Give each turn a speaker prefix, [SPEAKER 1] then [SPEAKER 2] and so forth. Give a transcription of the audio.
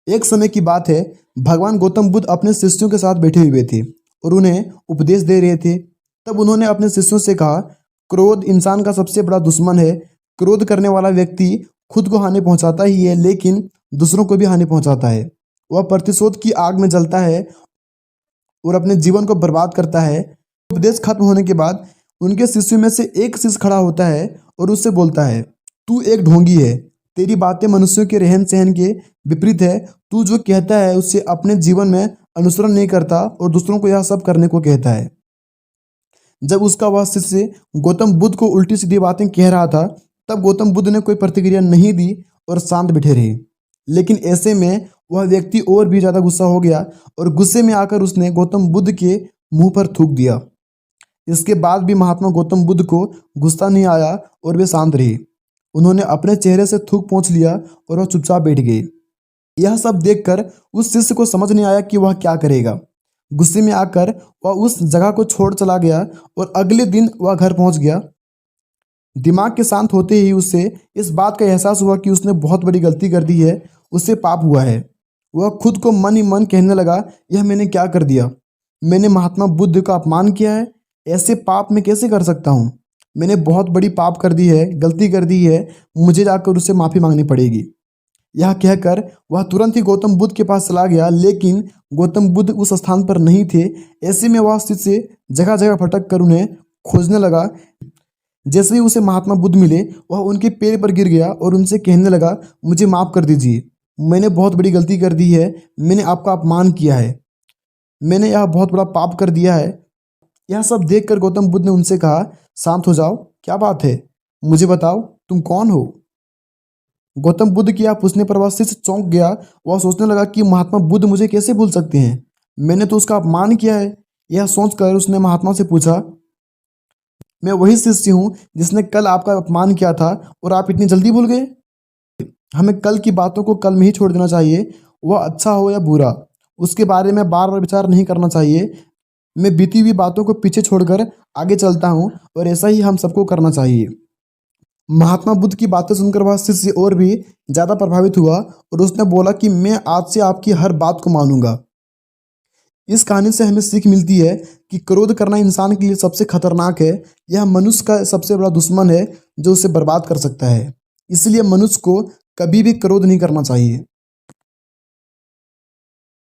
[SPEAKER 1] एक समय की बात है, भगवान गौतम बुद्ध अपने शिष्यों के साथ बैठे हुए थे और उन्हें उपदेश दे रहे थे। तब उन्होंने अपने शिष्यों से कहा, क्रोध इंसान का सबसे बड़ा दुश्मन है। क्रोध करने वाला व्यक्ति खुद को हानि पहुंचाता ही है, लेकिन दूसरों को भी हानि पहुंचाता है। वह प्रतिशोध की आग में जलता है और अपने जीवन को बर्बाद करता है। उपदेश खत्म होने के बाद उनके शिष्यों में से एक शिष्य खड़ा होता है और उससे बोलता है, तू एक ढोंगी है। तेरी बातें मनुष्यों के रहन सहन के विपरीत है। तू जो कहता है उससे अपने जीवन में अनुसरण नहीं करता और दूसरों को यह सब करने को कहता है। जब उसका वह शिष्य गौतम बुद्ध को उल्टी सीधी बातें कह रहा था, तब गौतम बुद्ध ने कोई प्रतिक्रिया नहीं दी और शांत बैठे रहे। लेकिन ऐसे में वह व्यक्ति और भी ज्यादा गुस्सा हो गया और गुस्से में आकर उसने गौतम बुद्ध के मुंह पर थूक दिया। इसके बाद भी महात्मा गौतम बुद्ध को गुस्सा नहीं आया और वे शांत रहे। उन्होंने अपने चेहरे से थूक पोंछ लिया और वह चुपचाप बैठ गए। यह सब देखकर उस शिष्य को समझ नहीं आया कि वह क्या करेगा। गुस्से में आकर वह उस जगह को छोड़ चला गया और अगले दिन वह घर पहुंच गया। दिमाग के शांत होते ही उसे इस बात का एहसास हुआ कि उसने बहुत बड़ी गलती कर दी है, उससे पाप हुआ है। वह खुद को मन ही मन कहने लगा, यह मैंने क्या कर दिया? मैंने महात्मा बुद्ध का अपमान किया है। ऐसे पाप मैं कैसे कर सकता हूँ? मैंने बहुत बड़ी पाप कर दी है, गलती कर दी है। मुझे जाकर उससे माफ़ी मांगनी पड़ेगी। यह कहकर वह तुरंत ही गौतम बुद्ध के पास चला गया, लेकिन गौतम बुद्ध उस स्थान पर नहीं थे। ऐसे में वह शिष्य जगह जगह भटक कर उन्हें खोजने लगा। जैसे ही उसे महात्मा बुद्ध मिले, वह उनके पैर पर गिर गया और उनसे कहने लगा, मुझे माफ़ कर दीजिए। मैंने बहुत बड़ी गलती कर दी है। मैंने आपका अपमान किया है। मैंने यह बहुत बड़ा पाप कर दिया है। यह सब देखकर गौतम बुद्ध ने उनसे कहा, शांत हो जाओ, क्या बात है? मुझे बताओ, तुम कौन हो? गौतम बुद्ध की यह पूछने पर वह शिष्य चौंक गया। वह सोचने लगा कि महात्मा बुद्ध मुझे कैसे भूल सकते हैं? मैंने तो उसका अपमान किया है। यह सोचकर उसने महात्मा से पूछा, मैं वही शिष्य हूँ जिसने कल आपका अपमान किया था और आप इतनी जल्दी भूल गए? हमें कल की बातों को कल में ही छोड़ देना चाहिए। वह अच्छा हो या बुरा, उसके बारे में बार बार विचार नहीं करना चाहिए। मैं बीती हुई बातों को पीछे छोड़कर आगे चलता हूँ और ऐसा ही हम सबको करना चाहिए। महात्मा बुद्ध की बातें सुनकर वह शिष्य और भी ज़्यादा प्रभावित हुआ और उसने बोला कि मैं आज से आपकी हर बात को मानूंगा। इस कहानी से हमें सीख मिलती है कि क्रोध करना इंसान के लिए सबसे खतरनाक है। यह मनुष्य का सबसे बड़ा दुश्मन है जो उसे बर्बाद कर सकता है। इसलिए मनुष्य को कभी भी क्रोध नहीं करना चाहिए।